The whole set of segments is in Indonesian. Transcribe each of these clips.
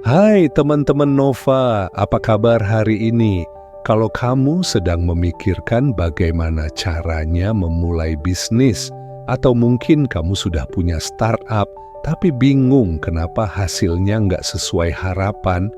Hai teman-teman Nova, apa kabar hari ini? Kalau kamu sedang memikirkan bagaimana caranya memulai bisnis, atau mungkin kamu sudah punya startup, tapi bingung kenapa hasilnya nggak sesuai harapan,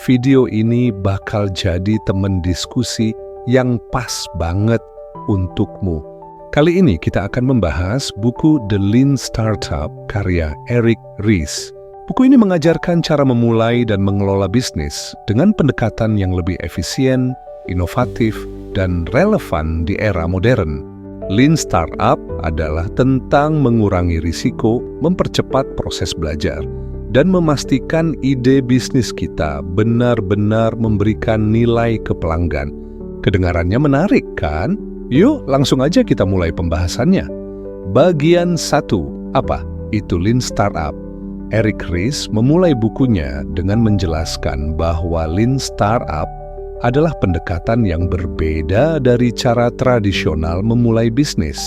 video ini bakal jadi teman diskusi yang pas banget untukmu. Kali ini kita akan membahas buku The Lean Startup karya Eric Ries. Buku ini mengajarkan cara memulai dan mengelola bisnis dengan pendekatan yang lebih efisien, inovatif, dan relevan di era modern. Lean Startup adalah tentang mengurangi risiko, mempercepat proses belajar, dan memastikan ide bisnis kita benar-benar memberikan nilai ke pelanggan. Kedengarannya menarik, kan? Yuk, langsung aja kita mulai pembahasannya. Bagian 1. Apa itu Lean Startup? Eric Ries memulai bukunya dengan menjelaskan bahwa Lean Startup adalah pendekatan yang berbeda dari cara tradisional memulai bisnis.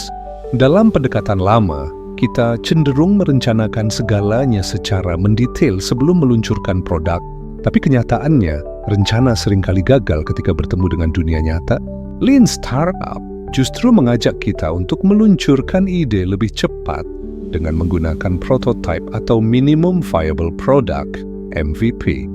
Dalam pendekatan lama, kita cenderung merencanakan segalanya secara mendetail sebelum meluncurkan produk, tapi kenyataannya, rencana seringkali gagal ketika bertemu dengan dunia nyata. Lean Startup justru mengajak kita untuk meluncurkan ide lebih cepat dengan menggunakan prototype atau minimum viable product (MVP).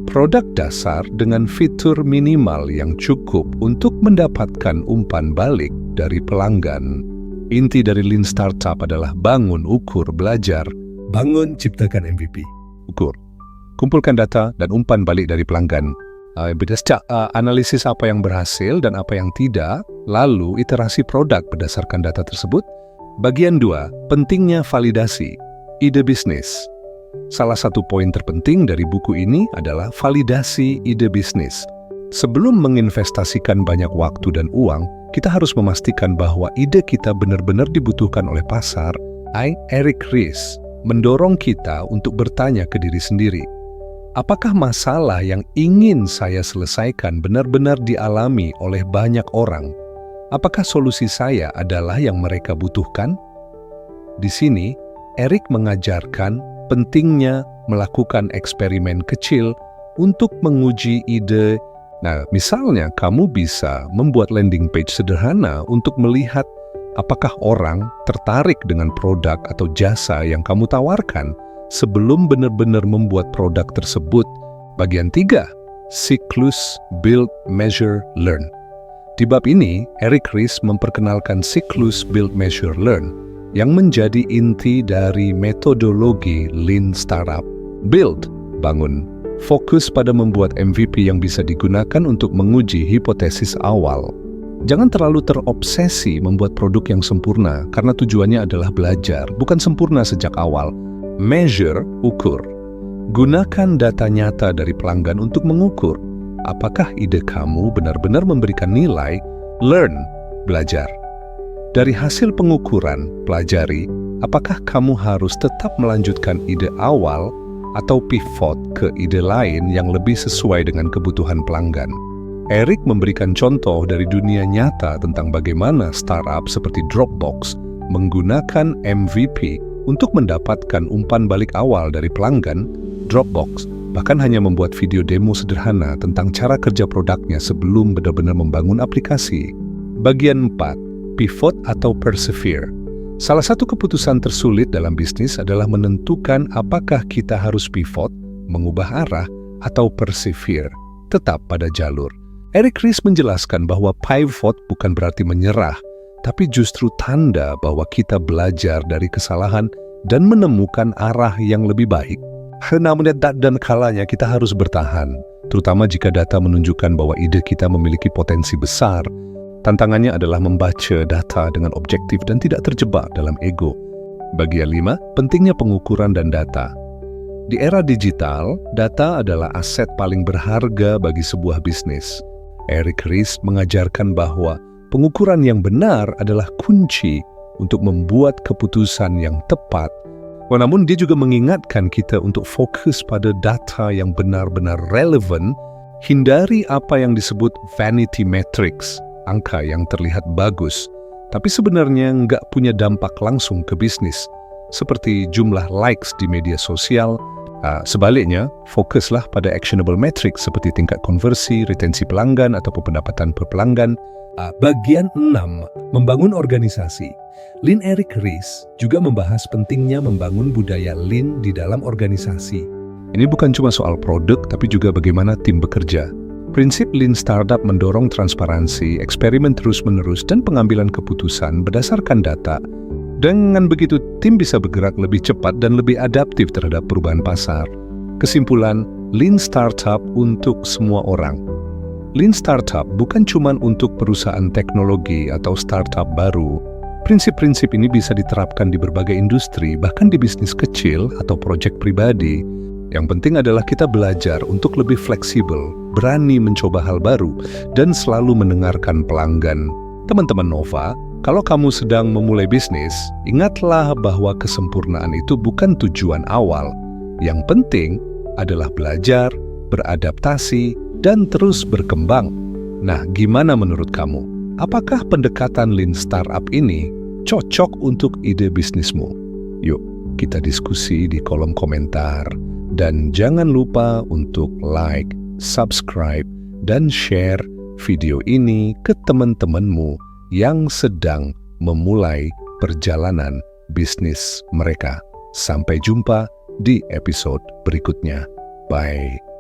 Produk dasar dengan fitur minimal yang cukup untuk mendapatkan umpan balik dari pelanggan. Inti dari Lean Startup adalah bangun, ukur, belajar. Bangun, ciptakan MVP. Ukur. Kumpulkan data dan umpan balik dari pelanggan. Analisis apa yang berhasil dan apa yang tidak, lalu iterasi produk berdasarkan data tersebut. Bagian 2, pentingnya validasi ide bisnis. Salah satu poin terpenting dari buku ini adalah validasi ide bisnis. Sebelum menginvestasikan banyak waktu dan uang, kita harus memastikan bahwa ide kita benar-benar dibutuhkan oleh pasar. Eric Ries mendorong kita untuk bertanya ke diri sendiri, apakah masalah yang ingin saya selesaikan benar-benar dialami oleh banyak orang? Apakah solusi saya adalah yang mereka butuhkan? Di sini, Eric mengajarkan pentingnya melakukan eksperimen kecil untuk menguji ide. Nah, misalnya kamu bisa membuat landing page sederhana untuk melihat apakah orang tertarik dengan produk atau jasa yang kamu tawarkan sebelum benar-benar membuat produk tersebut. Bagian 3, siklus Build, Measure, Learn. Di bab ini, Eric Ries memperkenalkan siklus Build, Measure, Learn yang menjadi inti dari metodologi Lean Startup. Build, bangun, fokus pada membuat MVP yang bisa digunakan untuk menguji hipotesis awal. Jangan terlalu terobsesi membuat produk yang sempurna karena tujuannya adalah belajar, bukan sempurna sejak awal. Measure, ukur. Gunakan data nyata dari pelanggan untuk mengukur apakah ide kamu benar-benar memberikan nilai. Learn, belajar. Dari hasil pengukuran, pelajari apakah kamu harus tetap melanjutkan ide awal atau pivot ke ide lain yang lebih sesuai dengan kebutuhan pelanggan. Eric memberikan contoh dari dunia nyata tentang bagaimana startup seperti Dropbox menggunakan MVP untuk mendapatkan umpan balik awal dari pelanggan. Dropbox bahkan hanya membuat video demo sederhana tentang cara kerja produknya sebelum benar-benar membangun aplikasi. Bagian 4, pivot atau persevere. Salah satu keputusan tersulit dalam bisnis adalah menentukan apakah kita harus pivot, mengubah arah, atau persevere, tetap pada jalur. Eric Ries menjelaskan bahwa pivot bukan berarti menyerah, tapi justru tanda bahwa kita belajar dari kesalahan dan menemukan arah yang lebih baik. Namun dan kalanya kita harus bertahan, terutama jika data menunjukkan bahwa ide kita memiliki potensi besar. Tantangannya adalah membaca data dengan objektif dan tidak terjebak dalam ego. Bagian 5, pentingnya pengukuran dan data. Di era digital, data adalah aset paling berharga bagi sebuah bisnis. Eric Ries mengajarkan bahwa pengukuran yang benar adalah kunci untuk membuat keputusan yang tepat. Namun dia juga mengingatkan kita untuk fokus pada data yang benar-benar relevan, hindari apa yang disebut vanity metrics, angka yang terlihat bagus, tapi sebenarnya nggak punya dampak langsung ke bisnis, seperti jumlah likes di media sosial Sebaliknya, fokuslah pada actionable metrics seperti tingkat konversi, retensi pelanggan, atau pendapatan per pelanggan. Bagian 6, membangun organisasi. Lynn Eric Ries juga membahas pentingnya membangun budaya Lean di dalam organisasi. Ini bukan cuma soal produk, tapi juga bagaimana tim bekerja. Prinsip Lean Startup mendorong transparansi, eksperimen terus-menerus, dan pengambilan keputusan berdasarkan data. Dengan begitu, tim bisa bergerak lebih cepat dan lebih adaptif terhadap perubahan pasar. Kesimpulan, Lean Startup untuk semua orang. Lean Startup bukan cuma untuk perusahaan teknologi atau startup baru. Prinsip-prinsip ini bisa diterapkan di berbagai industri, bahkan di bisnis kecil atau proyek pribadi. Yang penting adalah kita belajar untuk lebih fleksibel, berani mencoba hal baru, dan selalu mendengarkan pelanggan. Teman-teman Nova, kalau kamu sedang memulai bisnis, ingatlah bahwa kesempurnaan itu bukan tujuan awal. Yang penting adalah belajar, beradaptasi, dan terus berkembang. Nah, gimana menurut kamu? Apakah pendekatan Lean Startup ini cocok untuk ide bisnismu? Yuk, kita diskusi di kolom komentar. Dan jangan lupa untuk like, subscribe, dan share video ini ke teman-temanmu yang sedang memulai perjalanan bisnis mereka. Sampai jumpa di episode berikutnya. Bye.